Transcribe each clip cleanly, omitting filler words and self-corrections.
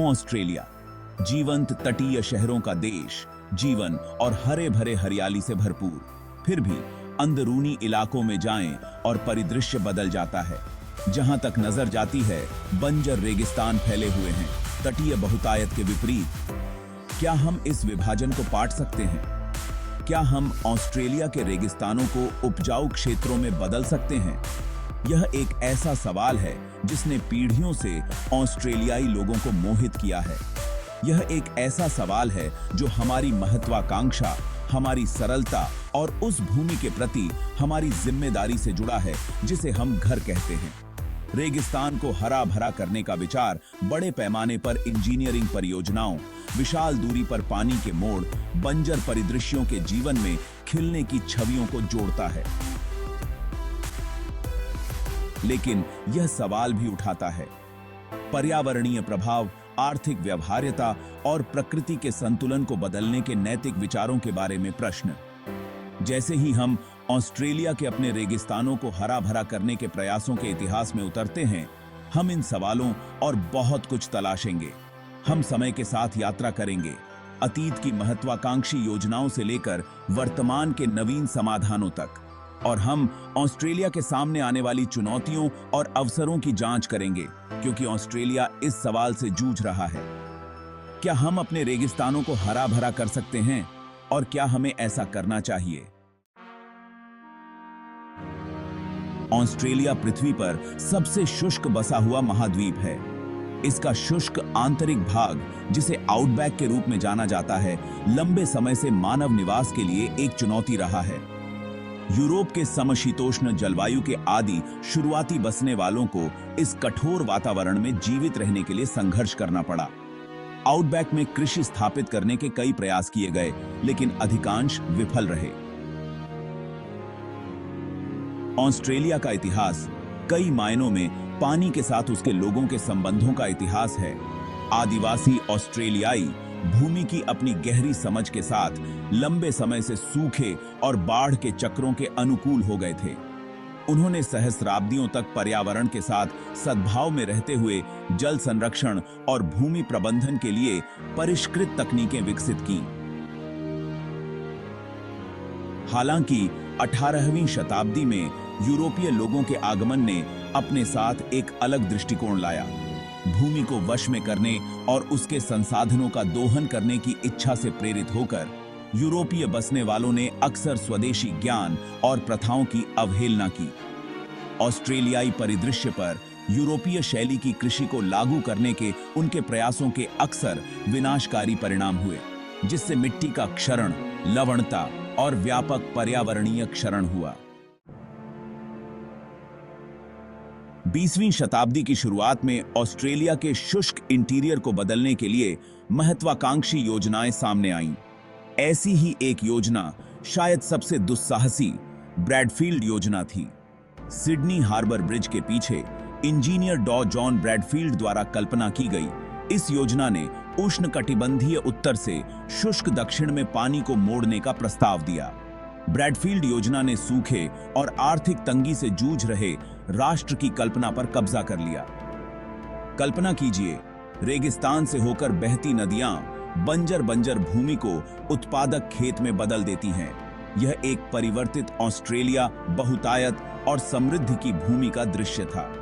Australia जीवंत तटीय शहरों का देश, जीवन और हरे भरे हरियाली से भरपूर। फिर भी अंदरूनी इलाकों में जाएं और परिदृश्य बदल जाता है। जहां तक नजर जाती है बंजर रेगिस्तान फैले हुए हैं, तटीय बहुतायत के विपरीत। क्या हम इस विभाजन को पाट सकते हैं? क्या हम ऑस्ट्रेलिया के रेगिस्तानों को उपजाऊ क्षेत्रों में बदल सकते हैं? यह एक ऐसा सवाल है जिसने पीढ़ियों से ऑस्ट्रेलियाई लोगों को मोहित किया है। यह एक ऐसा सवाल है जो हमारी महत्वाकांक्षा, हमारी सरलता और उस भूमि के प्रति हमारी जिम्मेदारी से जुड़ा है जिसे हम घर कहते हैं। रेगिस्तान को हरा भरा करने का विचार बड़े पैमाने पर इंजीनियरिंग परियोजनाओं, विशाल दूरी पर पानी के मोड़, बंजर परिदृश्यों के जीवन में खिलने की छवियों को जोड़ता है। लेकिन यह सवाल भी उठाता है पर्यावरणीय प्रभाव, आर्थिक व्यवहार्यता और प्रकृति के संतुलन को बदलने के नैतिक विचारों के बारे में प्रश्न। जैसे ही हम ऑस्ट्रेलिया के अपने रेगिस्तानों को हरा भरा करने के प्रयासों के इतिहास में उतरते हैं, हम इन सवालों और बहुत कुछ तलाशेंगे। हम समय के साथ यात्रा करेंगे, अतीत की महत्वाकांक्षी योजनाओं से लेकर वर्तमान के नवीन समाधानों तक, और हम ऑस्ट्रेलिया के सामने आने वाली चुनौतियों और अवसरों की जांच करेंगे, क्योंकि ऑस्ट्रेलिया इस सवाल से जूझ रहा है। क्या हम अपने रेगिस्तानों को हरा भरा कर सकते हैं, और क्या हमें ऐसा करना चाहिए? ऑस्ट्रेलिया पृथ्वी पर सबसे शुष्क बसा हुआ महाद्वीप है। इसका शुष्क आंतरिक भाग, जिसे आउटबैक के रूप में जाना जाता है, लंबे समय से मानव निवास के लिए एक चुनौती रहा है। यूरोप के समशीतोष्ण जलवायु के आदि शुरुआती बसने वालों को इस कठोर वातावरण में जीवित रहने के लिए संघर्ष करना पड़ा। आउटबैक में कृषि स्थापित करने के कई प्रयास किए गए, लेकिन अधिकांश विफल रहे। ऑस्ट्रेलिया का इतिहास कई मायनों में पानी के साथ उसके लोगों के संबंधों का इतिहास है। आदिवासी ऑस्ट्रेलियाई भूमि की अपनी गहरी समझ के साथ लंबे समय से सूखे और बाढ़ के चक्रों के अनुकूल हो गए थे। उन्होंने सहस्राब्दियों तक पर्यावरण के साथ सद्भाव में रहते हुए जल संरक्षण और भूमि प्रबंधन के लिए परिष्कृत तकनीकें विकसित की। हालांकि 18वीं शताब्दी में यूरोपीय लोगों के आगमन ने अपने साथ एक अलग दृष्टिकोण लाया। भूमि को वश में करने और उसके संसाधनों का दोहन करने की इच्छा से प्रेरित होकर यूरोपीय बसने वालों ने अक्सर स्वदेशी ज्ञान और प्रथाओं की अवहेलना की। ऑस्ट्रेलियाई परिदृश्य पर यूरोपीय शैली की कृषि को लागू करने के उनके प्रयासों के अक्सर विनाशकारी परिणाम हुए, जिससे मिट्टी का क्षरण, लवणता और व्यापक पर्यावरणीय क्षरण हुआ। 20वीं शताब्दी की शुरुआत में ऑस्ट्रेलिया के शुष्क इंटीरियर को बदलने के लिए महत्वाकांक्षी योजनाएं सामने आईं। ऐसी ही एक योजना, शायद सबसे दुस्साहसी, ब्रैडफील्ड योजना थी। सिडनी हार्बर ब्रिज के पीछे इंजीनियर डॉ जॉन ब्रैडफील्ड द्वारा कल्पना की गई इस योजना ने उष्णकटिबंधीय उत्तर से शुष्क दक्षिण में पानी को मोड़ने का प्रस्ताव दिया। ब्रैडफील्ड योजना ने सूखे और आर्थिक तंगी से जूझ रहे राष्ट्र की कल्पना पर कब्जा कर लिया। कल्पना कीजिए, रेगिस्तान से होकर बहती नदियां बंजर भूमि को उत्पादक खेत में बदल देती हैं। यह एक परिवर्तित ऑस्ट्रेलिया, बहुतायत और समृद्धि की भूमि का दृश्य था।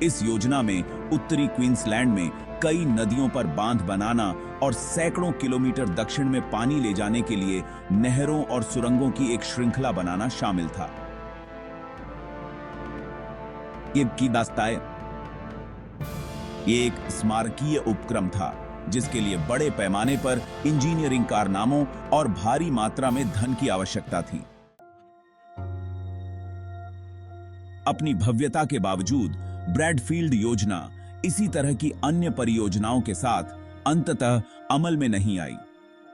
इस योजना में उत्तरी क्वींसलैंड में कई नदियों पर बांध बनाना और सैकड़ों किलोमीटर दक्षिण में पानी ले जाने के लिए नहरों और सुरंगों की एक श्रृंखला बनाना शामिल था। ये एक स्मारकीय उपक्रम था, जिसके लिए बड़े पैमाने पर इंजीनियरिंग कारनामों और भारी मात्रा में धन की आवश्यकता थी। अपनी भव्यता के बावजूद ब्रैडफील्ड योजना इसी तरह की अन्य परियोजनाओं के साथ अंततः अमल में नहीं आई।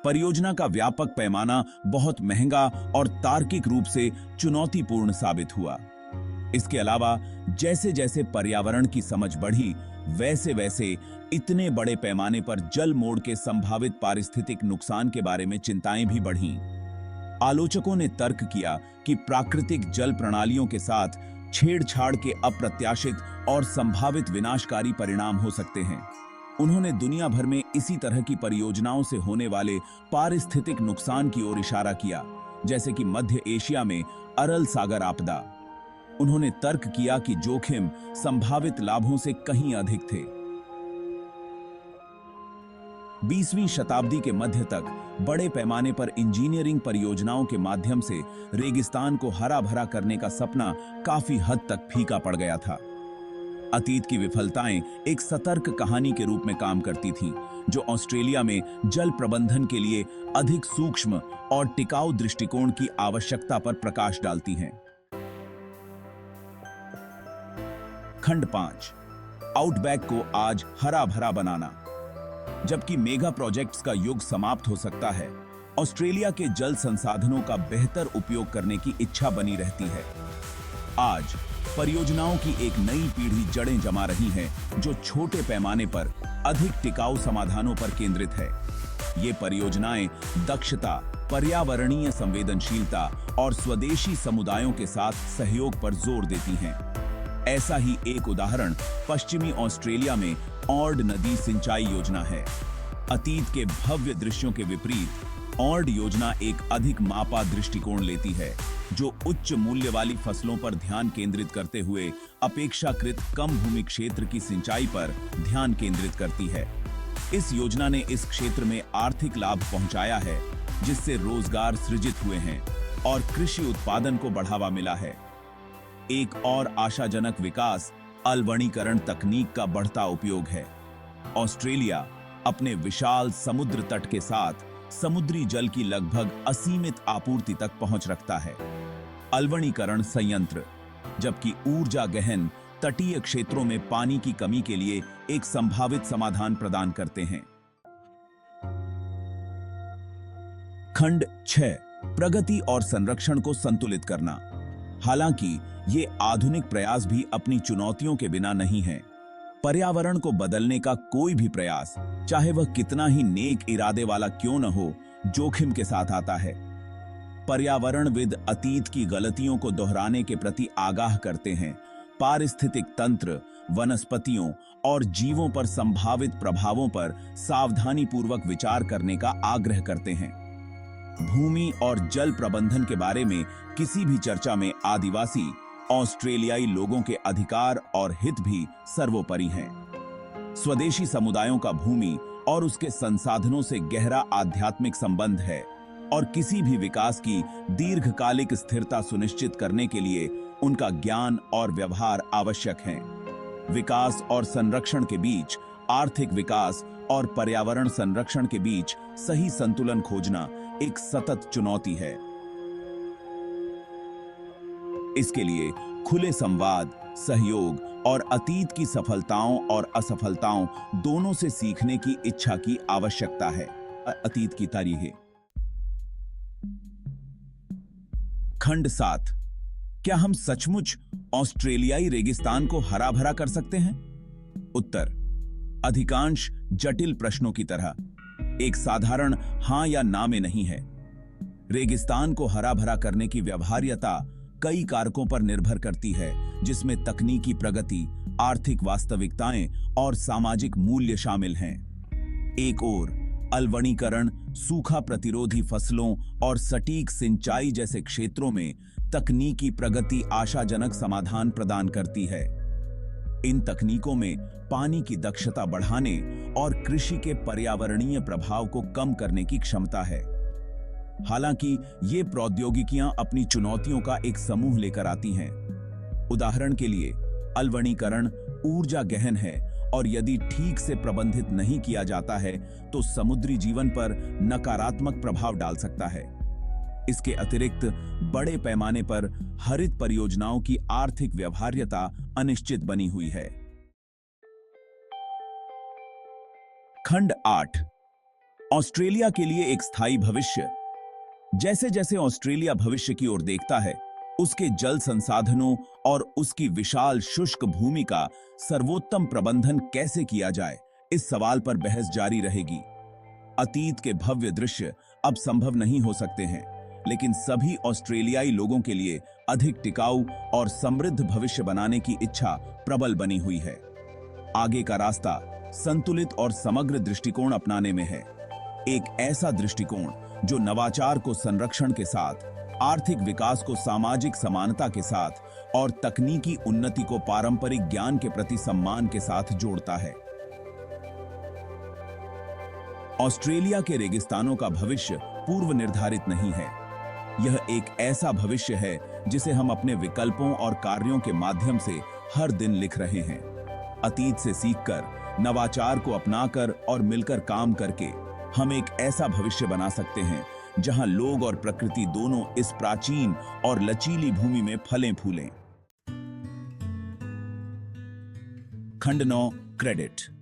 परियोजना का व्यापक पैमाना बहुत महंगा और तार्किक रूप से चुनौतीपूर्ण साबित हुआ। इसके अलावा जैसे जैसे पर्यावरण की समझ बढ़ी, वैसे वैसे इतने बड़े पैमाने पर जल मोड़ के संभावित पारिस्थितिक नुकसान के बारे में चिंताएं भी बढ़ीं। आलोचकों ने तर्क किया कि प्राकृतिक जल प्रणालियों के साथ छेड़छाड़ के अप्रत्याशित और संभावित विनाशकारी परिणाम हो सकते हैं। उन्होंने दुनिया भर में इसी तरह की परियोजनाओं से होने वाले पारिस्थितिक नुकसान की ओर इशारा किया, जैसे कि मध्य एशिया में अरल सागर आपदा। उन्होंने तर्क किया कि जोखिम संभावित लाभों से कहीं अधिक थे। 20वीं शताब्दी के मध्य तक बड़े पैमाने पर इंजीनियरिंग परियोजनाओं के माध्यम से रेगिस्तान को हरा भरा करने का सपना काफी हद तक फीका पड़ गया था। अतीत की विफलताएं एक सतर्क कहानी के रूप में काम करती थीं, जो ऑस्ट्रेलिया में जल प्रबंधन के लिए अधिक सूक्ष्म और टिकाऊ दृष्टिकोण की आवश्यकता पर प्रकाश डालती हैं। खंड 5, आउटबैक को आज हरा भरा बनाना। जबकि मेगा प्रोजेक्ट्स का युग समाप्त हो सकता है, ऑस्ट्रेलिया के जल संसाधनों का बेहतर उपयोग करने की इच्छा बनी रहती है। आज परियोजनाओं की एक नई पीढ़ी जड़ें जमा रही है, जो छोटे पैमाने पर अधिक टिकाऊ समाधानों पर केंद्रित है। ये परियोजनाएं दक्षता, पर्यावरणीय संवेदनशीलता और स्वदेशी समुदायों के साथ सहयोग पर जोर देती हैं। ऐसा ही एक उदाहरण पश्चिमी ऑस्ट्रेलिया में ऑर्ड नदी सिंचाई योजना है। अतीत के भव्य दृश्यों के विपरीत ऑर्ड योजना एक अधिक मापा दृष्टिकोण लेती है, जो उच्च मूल्य वाली फसलों पर ध्यान केंद्रित करते हुए अपेक्षाकृत कम भूमि क्षेत्र की सिंचाई पर ध्यान केंद्रित करती है। इस योजना ने इस क्षेत्र में आर्थिक लाभ पहुंचाया है, जिससे रोजगार सृजित हुए हैं और कृषि उत्पादन को बढ़ावा मिला है। एक और आशाजनक विकास अलवणीकरण तकनीक का बढ़ता उपयोग है। ऑस्ट्रेलिया अपने विशाल समुद्र तट के साथ समुद्री जल की लगभग असीमित आपूर्ति तक पहुंच रखता है। अलवणीकरण संयंत्र, जबकि ऊर्जा गहन तटीय क्षेत्रों में पानी की कमी के लिए एक संभावित समाधान प्रदान करते हैं। खंड 6, प्रगति और संरक्षण को संतुलित करना। हालांकि ये आधुनिक प्रयास भी अपनी चुनौतियों के बिना नहीं है। पर्यावरण को बदलने का कोई भी प्रयास, चाहे वह कितना ही नेक इरादे वाला क्यों न हो, जोखिम के साथ आता है। पर्यावरणविद अतीत की गलतियों को दोहराने के प्रति आगाह करते हैं, पारिस्थितिक तंत्र, वनस्पतियों और जीवों पर संभावित प्रभावों पर सावधानीपूर्वक विचार करने का आग्रह करते हैं। भूमि और जल प्रबंधन के बारे में किसी भी चर्चा में आदिवासी ऑस्ट्रेलियाई लोगों के अधिकार और हित भी सर्वोपरि हैं। स्वदेशी समुदायों का भूमि और उसके संसाधनों से गहरा आध्यात्मिक संबंध है और किसी भी विकास की दीर्घकालिक स्थिरता सुनिश्चित करने के लिए उनका ज्ञान और व्यवहार आवश्यक हैं। विकास और संरक्षण के बीच, आर्थिक विकास और पर्यावरण संरक्षण के बीच सही संतुलन खोजना एक सतत चुनौती है। इसके लिए खुले संवाद, सहयोग और अतीत की सफलताओं और असफलताओं दोनों से सीखने की इच्छा की आवश्यकता है। अतीत की तारीखें। खंड 7, क्या हम सचमुच ऑस्ट्रेलियाई रेगिस्तान को हरा भरा कर सकते हैं? उत्तर, अधिकांश जटिल प्रश्नों की तरह एक साधारण हां या ना में नहीं है। रेगिस्तान को हरा भरा करने की व्यवहार्यता कई कारकों पर निर्भर करती है, जिसमें तकनीकी प्रगति, आर्थिक वास्तविकताएं और सामाजिक मूल्य शामिल हैं। एक ओर अलवणीकरण, सूखा प्रतिरोधी फसलों और सटीक सिंचाई जैसे क्षेत्रों में तकनीकी प्रगति आशाजनक समाधान प्रदान करती है। इन तकनीकों में पानी की दक्षता बढ़ाने और कृषि के पर्यावरणीय प्रभाव को कम करने की क्षमता है। हालांकि ये प्रौद्योगिकियां अपनी चुनौतियों का एक समूह लेकर आती हैं। उदाहरण के लिए, अलवणीकरण ऊर्जा गहन है और यदि ठीक से प्रबंधित नहीं किया जाता है तो समुद्री जीवन पर नकारात्मक प्रभाव डाल सकता है। इसके अतिरिक्त बड़े पैमाने पर हरित परियोजनाओं की आर्थिक व्यवहार्यता अनिश्चित बनी हुई है। खंड 8, ऑस्ट्रेलिया के लिए एक स्थायी भविष्य। जैसे जैसे ऑस्ट्रेलिया भविष्य की ओर देखता है, उसके जल संसाधनों और उसकी विशाल शुष्क भूमि का सर्वोत्तम प्रबंधन कैसे किया जाए, इस सवाल पर बहस जारी रहेगी। अतीत के भव्य दृश्य अब संभव नहीं हो सकते हैं, लेकिन सभी ऑस्ट्रेलियाई लोगों के लिए अधिक टिकाऊ और समृद्ध भविष्य बनाने की इच्छा प्रबल बनी हुई है। आगे का रास्ता संतुलित और समग्र दृष्टिकोण अपनाने में है। एक ऐसा दृष्टिकोण जो नवाचार को संरक्षण के साथ, आर्थिक विकास को सामाजिक समानता के साथ और तकनीकी उन्नति को पारंपरिक ज्ञान के प्रति सम्मान के साथ जोड़ता है। ऑस्ट्रेलिया के रेगिस्तानों का भविष्य पूर्व निर्धारित नहीं है। यह एक ऐसा भविष्य है जिसे हम अपने विकल्पों और कार्यों के माध्यम से हर दिन लिख रहे हैं। अतीत से सीखकर, नवाचार को अपनाकर और मिलकर काम करके हम एक ऐसा भविष्य बना सकते हैं जहां लोग और प्रकृति दोनों इस प्राचीन और लचीली भूमि में फलें फूलें। खंड 9, क्रेडिट।